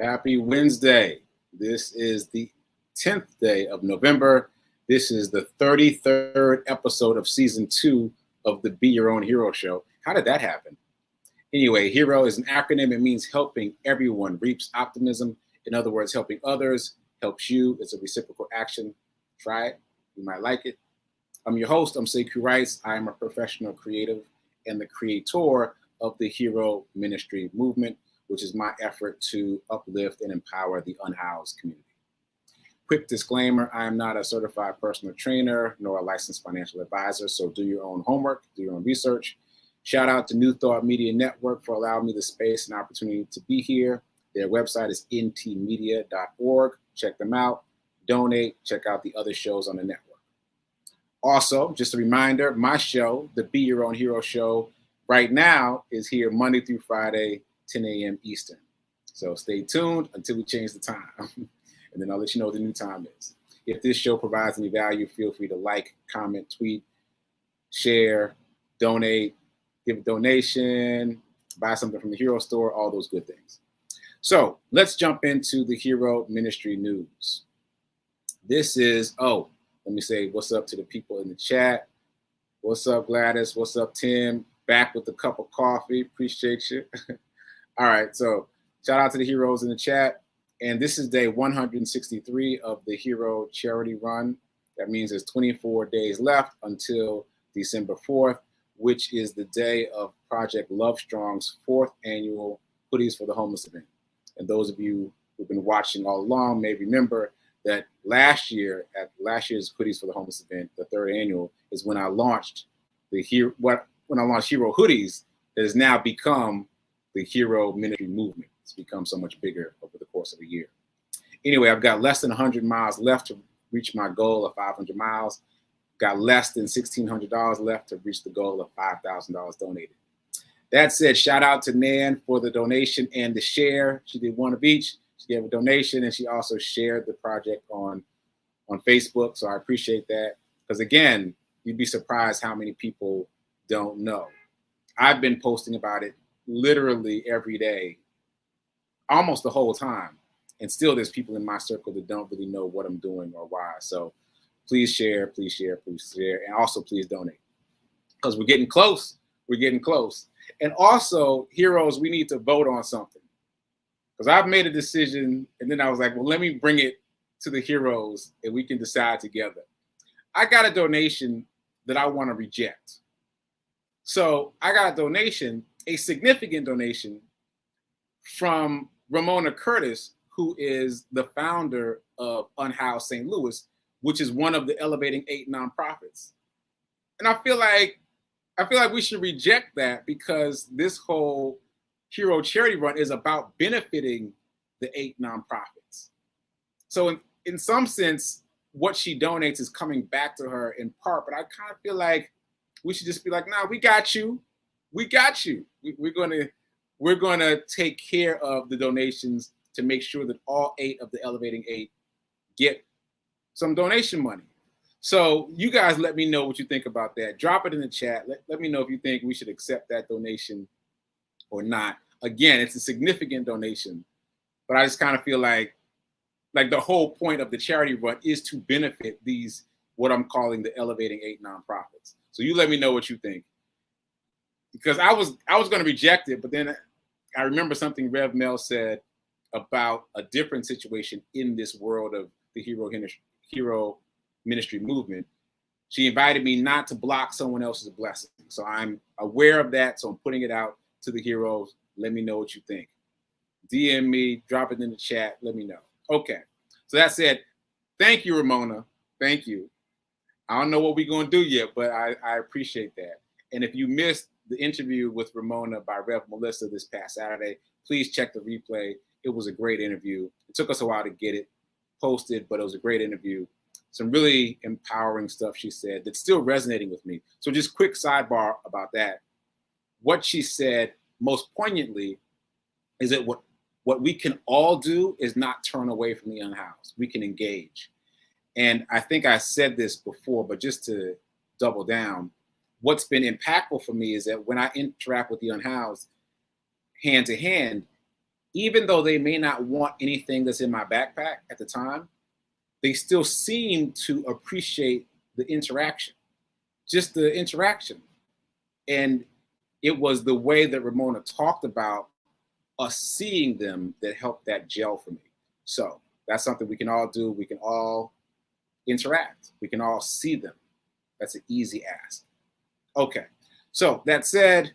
Happy Wednesday. This is the 10th day of November. This is the 33rd episode of season 2 of the Be Your Own Hero show. How did that happen? Anyway, HERO is an acronym. It means helping everyone reaps optimism. In other words, helping others helps you. It's a reciprocal action. Try it. You might like it. I'm your host. I'm sekouwrites. I am a professional creative and the creator of the HERO Ministry movement, which is my effort to uplift and empower the unhoused community. Quick disclaimer, I am not a certified personal trainer nor a licensed financial advisor, so do your own homework, do your own research. Shout out to New Thought Media Network for allowing me the space and opportunity to be here. Their website is ntmedia.org. Check them out, donate, check out the other shows on the network. Also, just a reminder, my show, the Be Your Own Hero show, right now is here Monday through Friday, 10 a.m. Eastern. So stay tuned until we change the time. And then I'll let you know what the new time is. If this show provides any value, feel free to like, comment, tweet, share, donate, give a donation, buy something from the Hero store, all those good things. So let's jump into the Hero Ministry news. This is, let me say what's up to the people in the chat. What's up, Gladys? What's up, Tim? Back with a cup of coffee. Appreciate you. All right, so shout out to the heroes in the chat. And this is day 163 of the Hero Charity Run. That means there's 24 days left until December 4th, which is the day of Project Love Strong's 4th annual Hoodies for the Homeless event. And those of you who've been watching all along may remember that last year, at last year's Hoodies for the Homeless event, the 3rd annual, is when I launched Hero Hoodies that has now become the Hero Ministry movement. It's become so much bigger over the course of a year. Anyway, I've got less than 100 miles left to reach my goal of 500 miles. Got less than $1,600 left to reach the goal of $5,000 donated. That said, shout out to Nan for the donation and the share. She did one of each. She gave a donation and she also shared the project on Facebook. So I appreciate that. Because again, you'd be surprised how many people don't know. I've been posting about it literally every day, almost the whole time. And still there's people in my circle that don't really know what I'm doing or why. So please share, please share, please share. And also please donate. Because we're getting close. We're getting close. And also, heroes, we need to vote on something. Because I've made a decision and then I was like, well, let me bring it to the heroes and we can decide together. I got a donation that I want to reject. So I got a donation, a significant donation from Ramona Curtis, who is the founder of Unhoused St. Louis, which is one of the Elevating 8 nonprofits. And I feel like we should reject that because this whole Hero Charity Run is about benefiting the 8 nonprofits. So in some sense, what she donates is coming back to her in part, but I kind of feel like we should just be like, nah, we got you. We got you. We're gonna take care of the donations to make sure that all 8 of the Elevating 8 get some donation money. So you guys let me know what you think about that. Drop it in the chat. Let me know if you think we should accept that donation or not. Again, it's a significant donation, but I just kind of feel like the whole point of the charity run is to benefit these, what I'm calling the Elevating 8 nonprofits. So you let me know what you think. Because I was going to reject it, but then I remember something Rev Mel said about a different situation in this world of the Hero Ministry movement. She invited me not to block someone else's blessing. So I'm aware of that. So I'm putting it out to the heroes. Let me know what you think. DM me, drop it in the chat. Let me know. Okay. So that said, thank you, Ramona. Thank you. I don't know what we're going to do yet, but I appreciate that. And if you missed the interview with Ramona by Rev Melissa this past Saturday, please check the replay. It was a great interview. It took us a while to get it posted, but it was a great interview. Some really empowering stuff she said that's still resonating with me. So just quick sidebar about that. What she said most poignantly is that what we can all do is not turn away from the unhoused. We can engage. And I think I said this before, but just to double down, what's been impactful for me is that when I interact with the unhoused hand to hand, even though they may not want anything that's in my backpack at the time, they still seem to appreciate the interaction, just the interaction. And it was the way that Ramona talked about us seeing them that helped that gel for me. So that's something we can all do. We can all interact. We can all see them. That's an easy ask. Okay. So that said,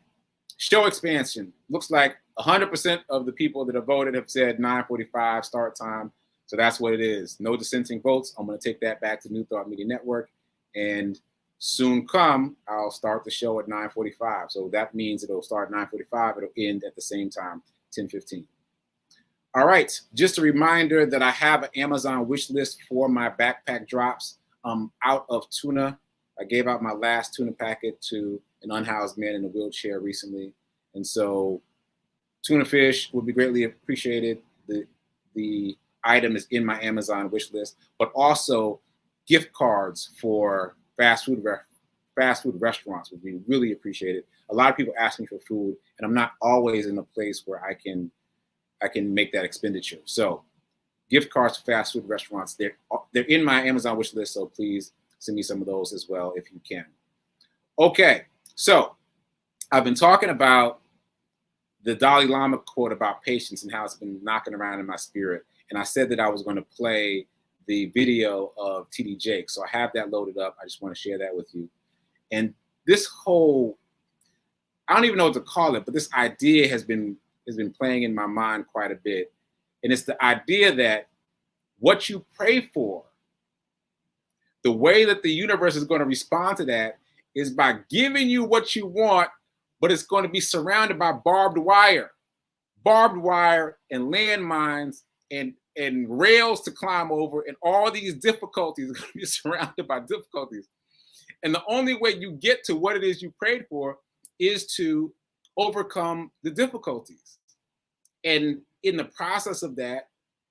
show expansion. Looks like 100% of the people that have voted have said 9:45 start time. So that's what it is. No dissenting votes. I'm going to take that back to New Thought Media Network. And soon come, I'll start the show at 9:45. So that means it'll start at 9:45. It'll end at the same time, 10:15. All right. Just a reminder that I have an Amazon wish list for my backpack drops. Out of tuna. I gave out my last tuna packet to an unhoused man in a wheelchair recently. And so tuna fish would be greatly appreciated. The item is in my Amazon wish list, but also gift cards for fast food restaurants would be really appreciated. A lot of people ask me for food, and I'm not always in a place where I can make that expenditure. So gift cards to fast food restaurants, they're in my Amazon wish list, so please send me some of those as well if you can. Okay, so I've been talking about the Dalai Lama quote about patience and how it's been knocking around in my spirit. And I said that I was going to play the video of TD Jakes. So I have that loaded up. I just want to share that with you. And this whole, I don't even know what to call it, but this idea has been playing in my mind quite a bit. And it's the idea that what you pray for, the way that the universe is going to respond to that is by giving you what you want, but it's going to be surrounded by barbed wire and landmines and rails to climb over, and all these difficulties are going to be surrounded by difficulties. And the only way you get to what it is you prayed for is to overcome the difficulties. And in the process of that,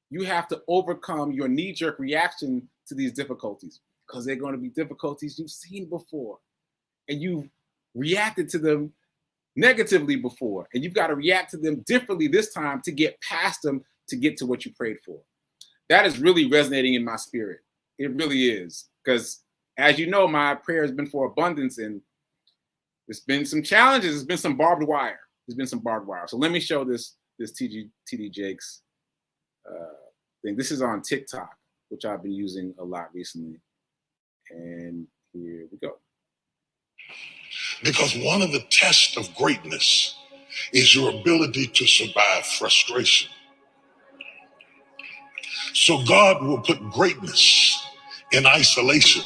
you have to overcome your knee-jerk reaction to these difficulties, because they're going to be difficulties you've seen before, and you've reacted to them negatively before, and you've got to react to them differently this time to get past them, to get to what you prayed for. That is really resonating in my spirit. It really is, because as you know, my prayer has been for abundance, and there's been some challenges. There's been some barbed wire. So let me show this TD Jakes thing. This is on TikTok, which I've been using a lot recently. And here we go. Because one of the tests of greatness is your ability to survive frustration. So God will put greatness in isolation,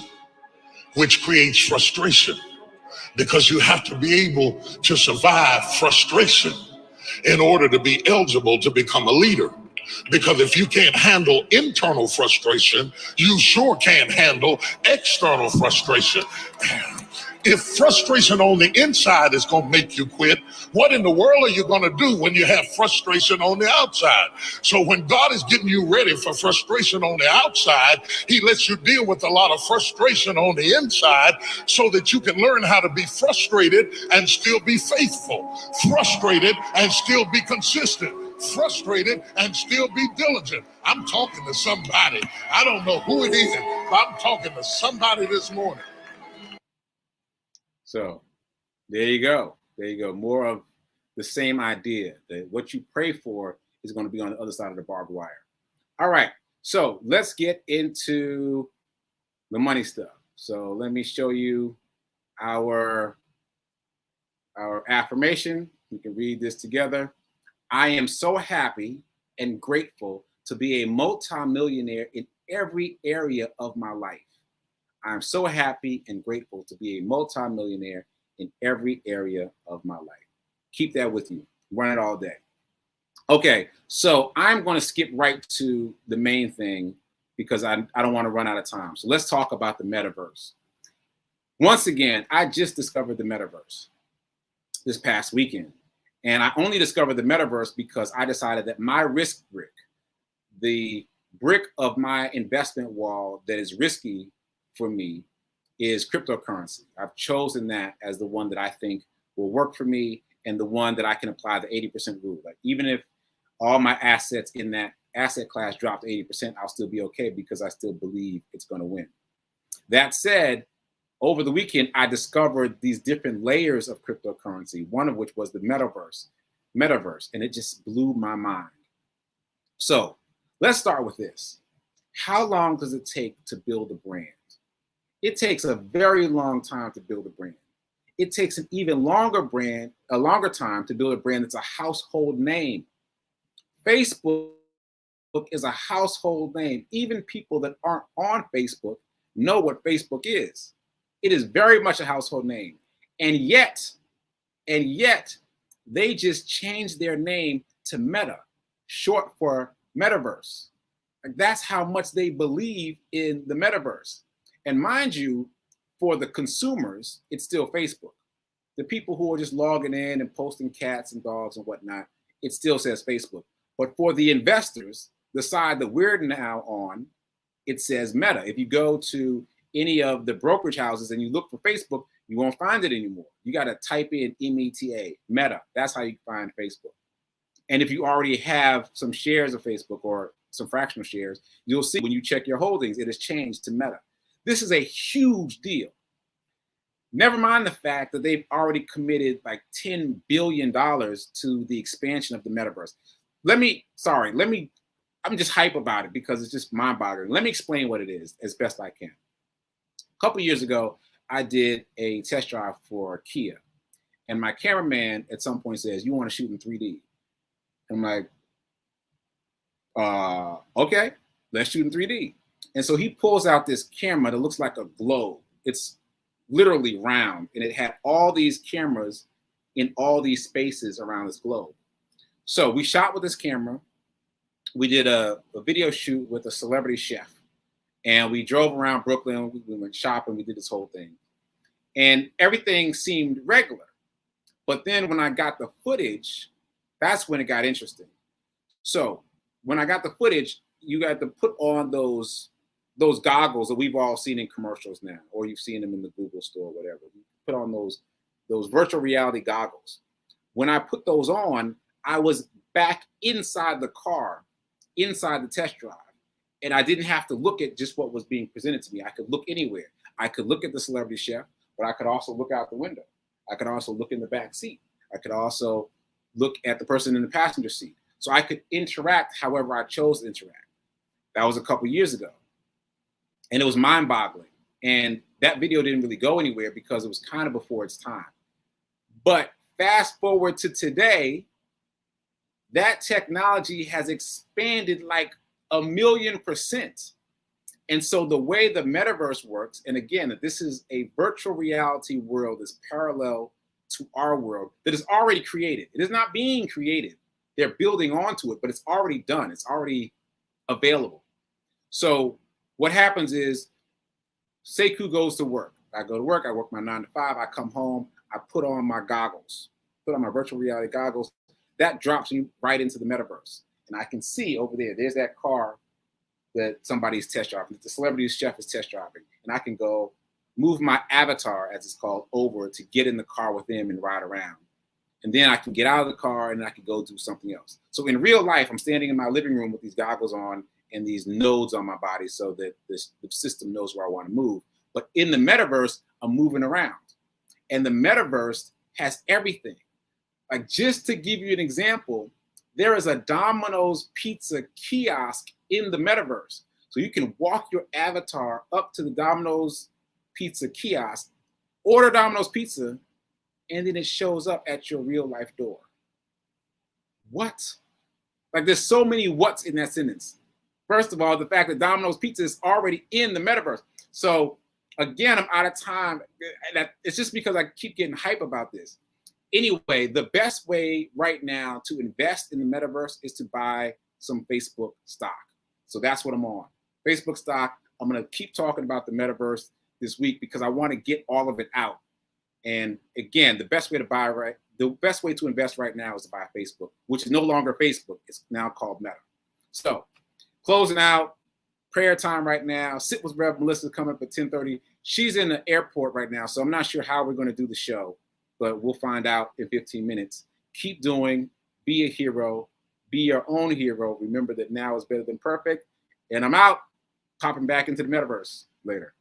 which creates frustration, because you have to be able to survive frustration in order to be eligible to become a leader. Because if you can't handle internal frustration, you sure can't handle external frustration. If frustration on the inside is going to make you quit, what in the world are you going to do when you have frustration on the outside? So when God is getting you ready for frustration on the outside, he lets you deal with a lot of frustration on the inside so that you can learn how to be frustrated and still be faithful, frustrated and still be consistent, frustrated and still be diligent. I'm talking to somebody. I don't know who it is, but I'm talking to somebody this morning. So there you go. More of the same idea, that what you pray for is going to be on the other side of the barbed wire. All right. So let's get into the money stuff. So let me show you our affirmation. We can read this together. I am so happy and grateful to be a multimillionaire in every area of my life. I'm so happy and grateful to be a multimillionaire in every area of my life. Keep that with you. Run it all day. Okay, so I'm going to skip right to the main thing because I don't want to run out of time. So let's talk about the metaverse. Once again, I just discovered the metaverse this past weekend. And I only discovered the metaverse because I decided that my risk brick, the brick of my investment wall that is risky for me, is cryptocurrency. I've chosen that as the one that I think will work for me and the one that I can apply the 80% rule. Like, even if all my assets in that asset class drop to 80%, I'll still be okay because I still believe it's going to win. That said, over the weekend, I discovered these different layers of cryptocurrency, one of which was the metaverse, and it just blew my mind. So let's start with this. How long does it take to build a brand? It takes a very long time to build a brand. It takes an even longer time to build a brand that's a household name. Facebook is a household name. Even people that aren't on Facebook know what Facebook is. It is very much a household name. And yet, they just changed their name to Meta, short for metaverse. Like, that's how much they believe in the metaverse. And mind you, for the consumers, it's still Facebook. The people who are just logging in and posting cats and dogs and whatnot, it still says Facebook. But for the investors, the side that we're now on, it says Meta. If you go to any of the brokerage houses and you look for Facebook, you won't find it anymore. You got to type in META, Meta. That's how you find Facebook. And if you already have some shares of Facebook or some fractional shares, you'll see when you check your holdings, it has changed to Meta. This is a huge deal. Never mind the fact that they've already committed like $10 billion to the expansion of the metaverse. I'm just hype about it because it's just mind-boggling. Let me explain what it is as best I can. A couple years ago, I did a test drive for Kia, and my cameraman at some point says, "You want to shoot in 3D?" I'm like, okay, let's shoot in 3D. And so he pulls out this camera that looks like a globe. It's literally round, and it had all these cameras in all these spaces around this globe. So we shot with this camera. We did a video shoot with a celebrity chef, and we drove around Brooklyn. We went shopping. We did this whole thing, and everything seemed regular. But then when I got the footage, that's when it got interesting. So when I got the footage, you got to put on those goggles that we've all seen in commercials now, or you've seen them in the Google store, whatever. You put on those virtual reality goggles. When I put those on, I was back inside the car, inside the test drive. And I didn't have to look at just what was being presented to me. I could look anywhere. I could look at the celebrity chef, but I could also look out the window. I could also look in the back seat. I could also look at the person in the passenger seat. So I could interact however I chose to interact. That was a couple years ago. And it was mind-boggling. And that video didn't really go anywhere because it was kind of before its time. But fast forward to today, that technology has expanded like 1,000,000%. And so the way the metaverse works, and again, that this is a virtual reality world that's parallel to our world that is already created. It is not being created. They're building onto it, but it's already done. It's already available. So what happens is Sekou goes to work. I go to work, I work my 9 to 5, I come home, I put on my goggles, put on my virtual reality goggles. That drops me right into the metaverse. And I can see over there's that car that somebody's test driving, the celebrity chef is test driving. And I can go move my avatar, as it's called, over to get in the car with them and ride around. And then I can get out of the car and I can go do something else. So in real life, I'm standing in my living room with these goggles on and these nodes on my body so that the system knows where I want to move. But in the metaverse, I'm moving around. And the metaverse has everything. Like, just to give you an example, there is a Domino's pizza kiosk in the metaverse. So you can walk your avatar up to the Domino's pizza kiosk, order Domino's pizza, and then it shows up at your real life door. What? Like, there's so many what's in that sentence. First of all, the fact that Domino's pizza is already in the metaverse. So again, I'm out of time. It's just because I keep getting hype about this. Anyway, the best way right now to invest in the metaverse is to buy some Facebook stock. So that's what I'm on. Facebook stock. I'm going to keep talking about the metaverse this week because I want to get all of it out. And again, the best way to invest right now is to buy Facebook, which is no longer Facebook. It's now called Meta. So closing out, prayer time right now. Sit with Rev Melissa coming up at 10:30. She's in the airport right now, so I'm not sure how we're going to do the show, but we'll find out in 15 minutes. Keep doing, be a hero, be your own hero. Remember that now is better than perfect. And I'm out, popping back into the metaverse later.